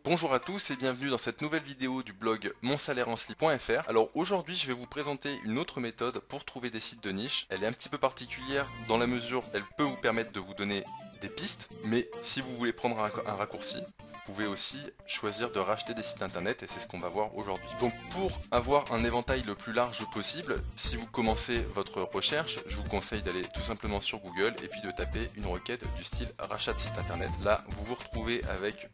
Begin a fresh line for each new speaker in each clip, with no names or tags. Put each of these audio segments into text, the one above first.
Bonjour à tous et bienvenue dans cette nouvelle vidéo du blog monsalaireenslip.fr. Alors aujourd'hui je vais vous présenter une autre méthode pour trouver des sites de niche. Elle est un petit peu particulière dans la mesure où elle peut vous permettre de vous donner des pistes, mais si vous voulez prendre un raccourci, vous pouvez aussi choisir de racheter des sites internet et c'est ce qu'on va voir aujourd'hui. Donc pour avoir un éventail le plus large possible, si vous commencez votre recherche, je vous conseille d'aller tout simplement sur Google et puis de taper une requête du style rachat de site internet. Là vous vous retrouvez avec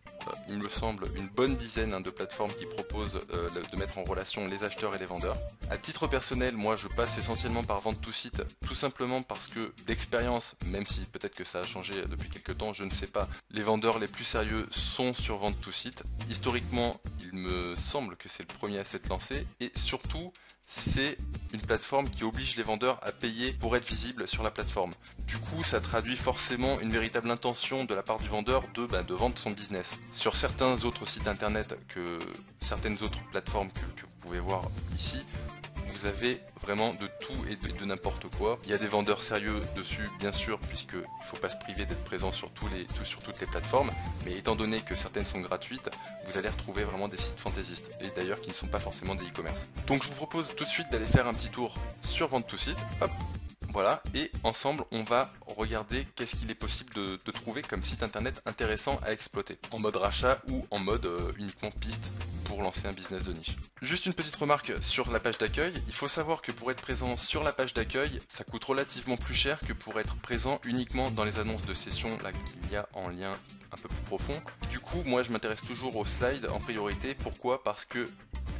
il me semble une bonne dizaine de plateformes qui proposent de mettre en relation les acheteurs et les vendeurs. À titre personnel, moi je passe essentiellement par vente to site, tout simplement parce que d'expérience, même si peut-être que ça a changé depuis quelques temps, je ne sais pas, les vendeurs les plus sérieux sont sur vente to site. Historiquement, il me semble que c'est le premier à s'être lancé et surtout, c'est une plateforme qui oblige les vendeurs à payer pour être visibles sur la plateforme. Du coup, ça traduit forcément une véritable intention de la part du vendeur de vendre son business. Sur certains autres sites internet que certaines autres plateformes que vous pouvez voir ici, vous avez vraiment de tout et de n'importe quoi. Il y a des vendeurs sérieux dessus, bien sûr, puisqu'il ne faut pas se priver d'être présent sur toutes les plateformes, mais étant donné que certaines sont gratuites, vous allez retrouver vraiment des sites fantaisistes, et d'ailleurs qui ne sont pas forcément des e-commerce. Donc je vous propose tout de suite d'aller faire un petit tour sur Vente to Site, hop, voilà, et ensemble on va regarder qu'est-ce qu'il est possible de trouver comme site internet intéressant à exploiter, en mode rachat ou en mode uniquement piste pour lancer un business de niche. Juste une petite remarque sur la page d'accueil, il faut savoir que pour être présent sur la page d'accueil, ça coûte relativement plus cher que pour être présent uniquement dans les annonces de session là qu'il y a en lien un peu plus profond. Du coup, moi je m'intéresse toujours aux slides en priorité, pourquoi? Parce que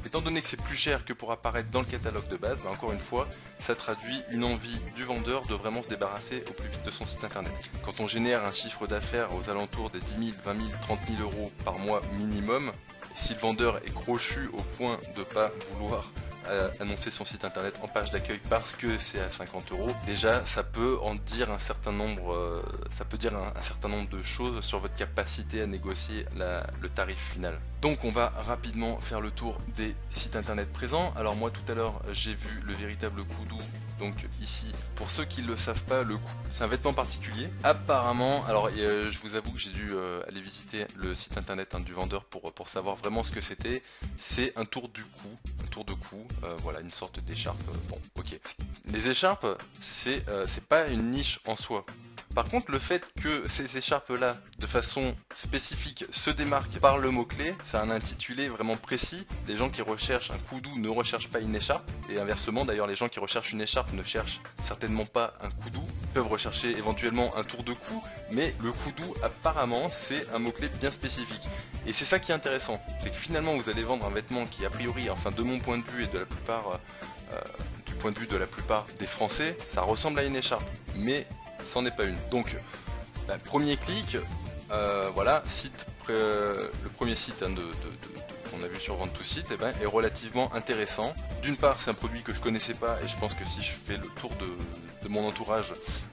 étant donné que c'est plus cher que pour apparaître dans le catalogue de base, encore une fois, ça traduit une envie du vendeur de vraiment se débarrasser au plus vite de son site internet. Quand on génère un chiffre d'affaires aux alentours des 10 000, 20 000, 30 000 euros par mois minimum, si le vendeur est crochu au point de ne pas vouloir annoncer son site internet en page d'accueil parce que c'est à 50 euros, déjà ça peut en dire un certain nombre, un certain nombre de choses sur votre capacité à négocier le tarif final. Donc on va rapidement faire le tour des sites internet présents. Alors moi tout à l'heure j'ai vu le véritable Kudu. Donc ici, pour ceux qui ne le savent pas, le Kudu c'est un vêtement particulier. Apparemment, alors je vous avoue que j'ai dû aller visiter le site internet du vendeur pour savoir vraiment ce que c'était. C'est un tour du cou, voilà, une sorte d'écharpe. Bon, ok. Les écharpes, c'est pas une niche en soi. Par contre, le fait que ces écharpes-là, de façon spécifique, se démarquent par le mot-clé, c'est un intitulé vraiment précis. Les gens qui recherchent un kudu ne recherchent pas une écharpe. Et inversement, d'ailleurs, les gens qui recherchent une écharpe ne cherchent certainement pas un kudu. Ils peuvent rechercher éventuellement un tour de cou, mais le kudu, apparemment, c'est un mot-clé bien spécifique. Et c'est ça qui est intéressant. C'est que finalement, vous allez vendre un vêtement qui, a priori, enfin de mon point de vue et de la plupart... du point de vue de la plupart des Français, ça ressemble à une écharpe. Mais c'en est pas une. Donc, premier clic, voilà, le premier site qu'on a vu sur Vente to Site est relativement intéressant. D'une part, c'est un produit que je connaissais pas et je pense que si je fais le tour de mon entourage,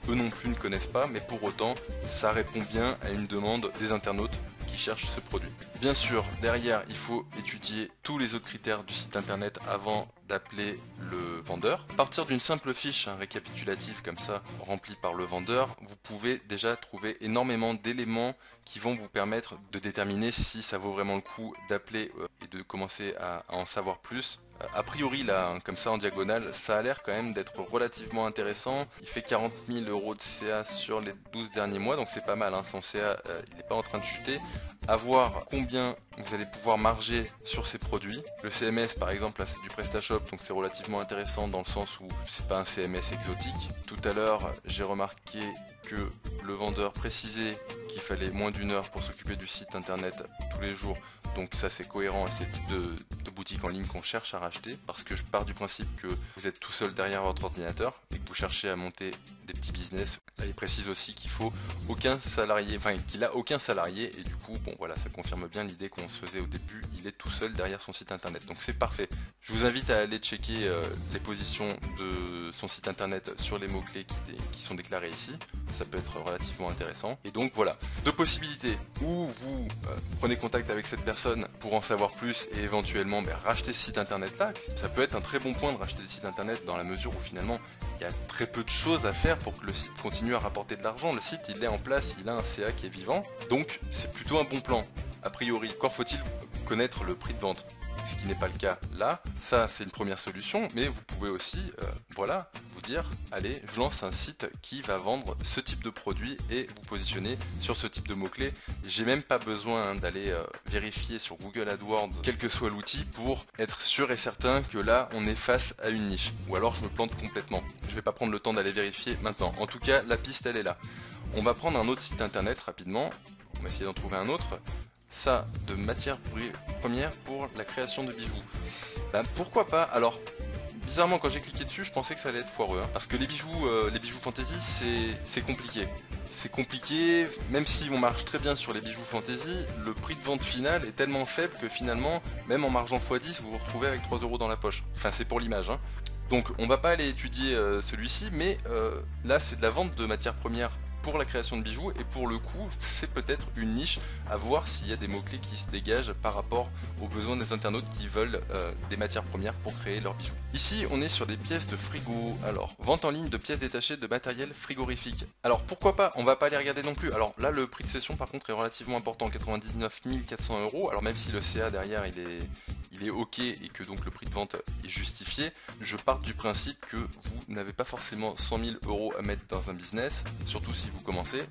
eux non plus ne connaissent pas, mais pour autant, ça répond bien à une demande des internautes qui cherchent ce produit. Bien sûr, derrière, il faut étudier tous les autres critères du site internet avant d'appeler le vendeur. À partir d'une simple fiche récapitulative comme ça, remplie par le vendeur, vous pouvez déjà trouver énormément d'éléments qui vont vous permettre de déterminer si ça vaut vraiment le coup d'appeler et de commencer à en savoir plus. A priori là, comme ça en diagonale, ça a l'air quand même d'être relativement intéressant. Il fait 40 000 euros de CA sur les 12 derniers mois, donc c'est pas mal, hein. Son CA il n'est pas en train de chuter. À voir combien vous allez pouvoir marger sur ces produits. Le CMS par exemple, là c'est du PrestaShop, donc c'est relativement intéressant dans le sens où c'est pas un CMS exotique. Tout à l'heure j'ai remarqué que le vendeur précisait qu'il fallait moins d'une heure pour s'occuper du site internet tous les jours. Donc ça c'est cohérent à ces types de boutiques en ligne qu'on cherche à racheter, parce que je pars du principe que vous êtes tout seul derrière votre ordinateur et que vous cherchez à monter des petits business. Là, il précise aussi qu'il faut aucun salarié, enfin qu'il a aucun salarié, et du coup bon voilà, ça confirme bien l'idée qu'on se faisait au début, il est tout seul derrière son site internet, donc c'est parfait. Je vous invite à aller checker les positions de son site internet sur les mots-clés qui sont déclarés ici, ça peut être relativement intéressant. Et donc voilà, deux possibilités, ou vous prenez contact avec cette personne pour en savoir plus et éventuellement racheter ce site internet là. Ça peut être un très bon point de racheter des sites internet dans la mesure où finalement il y a très peu de choses à faire pour que le site continue à rapporter de l'argent. Le site, il est en place, il a un CA qui est vivant, donc c'est plutôt un bon plan, a priori. Encore faut-il connaître le prix de vente, ce qui n'est pas le cas là. Ça, c'est une première solution, mais vous pouvez aussi, voilà, vous dire, allez, je lance un site qui va vendre ce type de produit et vous positionner sur ce type de mots-clés. J'ai même pas besoin d'aller vérifier sur Google AdWords, quel que soit l'outil, pour être sûr et certain que là, on est face à une niche. Ou alors, je me plante complètement. Je vais pas prendre le temps d'aller vérifier maintenant. En tout cas, la piste, elle est là. On va prendre un autre site internet rapidement. On va essayer d'en trouver un autre. Ça, de matière première pour la création de bijoux. Ben, pourquoi pas? Alors, bizarrement, quand j'ai cliqué dessus, je pensais que ça allait être foireux, hein, parce que les bijoux fantasy, c'est compliqué. C'est compliqué, même si on marche très bien sur les bijoux fantasy, le prix de vente final est tellement faible que finalement, même en margeant x10, vous vous retrouvez avec 3 € dans la poche. Enfin, c'est pour l'image, hein. Donc, on va pas aller étudier celui-ci, mais là, c'est de la vente de matières premières pour la création de bijoux, et pour le coup c'est peut-être une niche à voir s'il y a des mots-clés qui se dégagent par rapport aux besoins des internautes qui veulent des matières premières pour créer leurs bijoux. Ici on est sur des pièces de frigo. Alors, vente en ligne de pièces détachées de matériel frigorifique. Alors pourquoi pas, on va pas les regarder non plus. Alors là le prix de cession par contre est relativement important, 99 400 €. Alors même si le CA derrière il est ok et que donc le prix de vente est justifié, je pars du principe que vous n'avez pas forcément 100 000 € à mettre dans un business, surtout si vous commencez.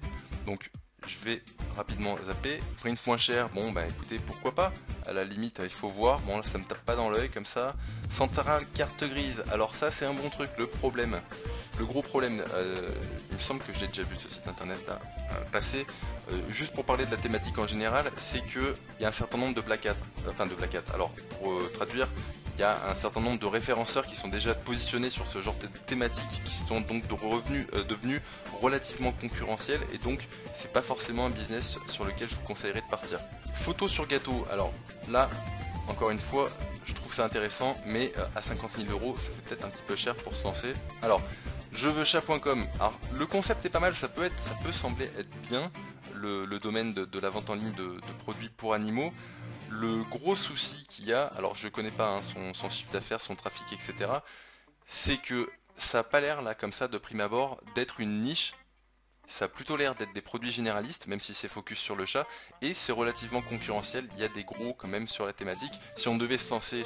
Donc je vais rapidement zapper. Print moins cher, bon bah écoutez, pourquoi pas, à la limite il faut voir. Bon là ça me tape pas dans l'œil comme ça. Centrale carte grise, alors ça c'est un bon truc. Le problème, le gros problème, il me semble que je l'ai déjà vu ce site internet là passer, juste pour parler de la thématique en général, c'est que il y a un certain nombre de plaquettes, alors pour traduire, il y a un certain nombre de référenceurs qui sont déjà positionnés sur ce genre de thématique, qui sont donc devenus relativement concurrentiels, et donc c'est pas forcément un business sur lequel je vous conseillerais de partir. Photo sur gâteau, alors là encore une fois je trouve ça intéressant, mais à 50 000 € ça fait peut-être un petit peu cher pour se lancer. Alors je veux chat.com, alors le concept est pas mal, ça peut sembler être bien, le domaine de la vente en ligne de produits pour animaux. Le gros souci qu'il y a, alors je connais pas hein, son chiffre d'affaires, son trafic, etc., c'est que ça n'a pas l'air là comme ça de prime abord d'être une niche. Ça a plutôt l'air d'être des produits généralistes, même si c'est focus sur le chat, et c'est relativement concurrentiel. Il y a des gros quand même sur la thématique. Si on devait se lancer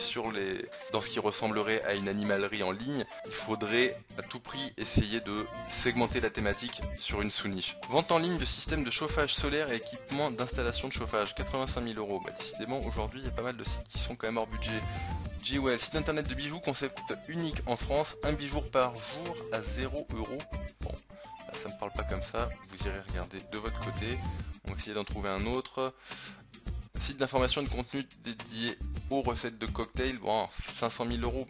dans ce qui ressemblerait à une animalerie en ligne, il faudrait à tout prix essayer de segmenter la thématique sur une sous-niche. Vente en ligne de systèmes de chauffage solaire et équipement d'installation de chauffage, 85 000 €. Bah, décidément, aujourd'hui, il y a pas mal de sites qui sont quand même hors budget. Jewel, site internet de bijoux, concept unique en France, un bijou par jour à 0 €. Bon, là, ça me parle pas comme ça, vous irez regarder de votre côté. On va essayer d'en trouver un autre. Site d'information et de contenu dédié aux recettes de cocktails, bon, 500 000 €,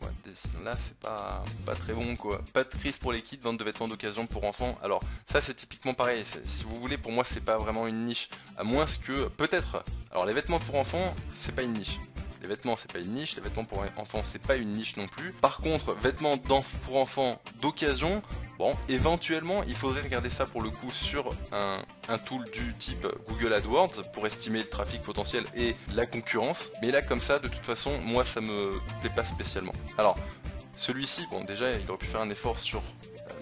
là c'est pas très bon quoi. Pas de crise pour les kits, vente de vêtements d'occasion pour enfants. Alors ça c'est typiquement pareil, si vous voulez, pour moi c'est pas vraiment une niche, à moins que, peut-être, alors les vêtements pour enfants c'est pas une niche. Les vêtements c'est pas une niche, les vêtements pour enfants c'est pas une niche non plus. Par contre, vêtements pour enfants d'occasion, bon, éventuellement il faudrait regarder ça pour le coup sur un tool du type Google AdWords pour estimer le trafic potentiel et la concurrence. Mais là comme ça, de toute façon, moi ça me plaît pas spécialement. Alors, celui-ci, bon déjà il aurait pu faire un effort sur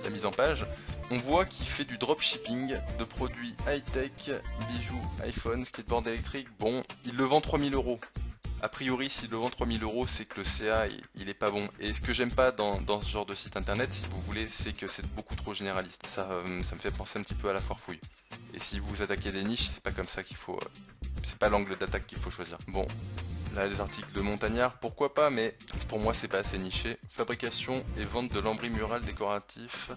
la mise en page. On voit qu'il fait du dropshipping de produits high-tech, bijoux, iPhone, skateboard électrique. Bon, il le vend 3000 €. A priori, s'il le vend 3000 €, c'est que le CA il est pas bon. Et ce que j'aime pas dans ce genre de site internet, si vous voulez, c'est que c'est beaucoup trop généraliste. Ça me fait penser un petit peu à la foire fouille. Et si vous attaquez des niches, c'est pas comme ça qu'il faut. C'est pas l'angle d'attaque qu'il faut choisir. Bon, là les articles de montagnard, pourquoi pas, mais pour moi c'est pas assez niché. Fabrication et vente de lambris mural décoratif.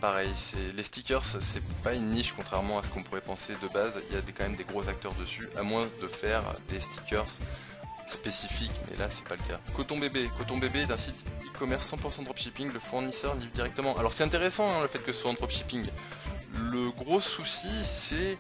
Pareil, les stickers, c'est pas une niche contrairement à ce qu'on pourrait penser de base. Il y a quand même des gros acteurs dessus, à moins de faire des stickers spécifiques, mais là c'est pas le cas. Coton bébé est un site e-commerce 100% dropshipping, le fournisseur livre directement. Alors c'est intéressant hein, le fait que ce soit en dropshipping. Le gros souci c'est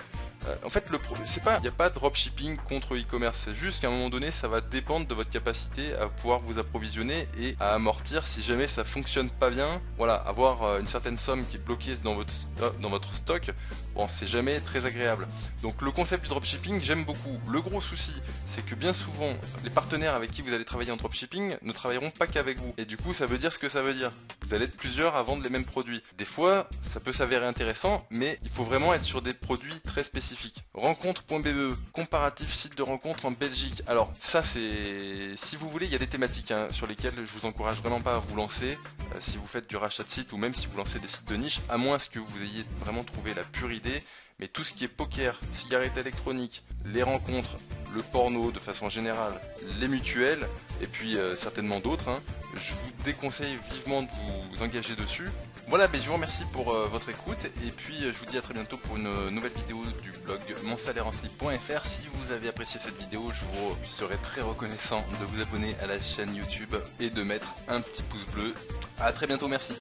en fait, il n'y a pas de dropshipping contre e-commerce, c'est juste qu'à un moment donné, ça va dépendre de votre capacité à pouvoir vous approvisionner et à amortir si jamais ça fonctionne pas bien. Voilà, avoir une certaine somme qui est bloquée dans votre stock, bon, c'est jamais très agréable. Donc le concept du dropshipping, j'aime beaucoup. Le gros souci, c'est que bien souvent, les partenaires avec qui vous allez travailler en dropshipping ne travailleront pas qu'avec vous. Et du coup, ça veut dire ce que ça veut dire. vous allez être plusieurs à vendre les mêmes produits. Des fois, ça peut s'avérer intéressant, mais il faut vraiment être sur des produits très spécifiques. Rencontre.be, comparatif site de rencontres en Belgique. Alors ça c'est, si vous voulez, il y a des thématiques sur lesquelles je vous encourage vraiment pas à vous lancer. Si vous faites du rachat de site ou même si vous lancez des sites de niche, à moins que vous ayez vraiment trouvé la pure idée. Mais tout ce qui est poker, cigarettes électroniques, les rencontres, le porno de façon générale, les mutuelles, et puis certainement d'autres, je vous déconseille vivement de vous engager dessus. Voilà, je vous remercie pour votre écoute, et puis je vous dis à très bientôt pour une nouvelle vidéo du blog monsalaireenslip.fr. Si vous avez apprécié cette vidéo, je vous serai très reconnaissant de vous abonner à la chaîne YouTube et de mettre un petit pouce bleu. A très bientôt, merci.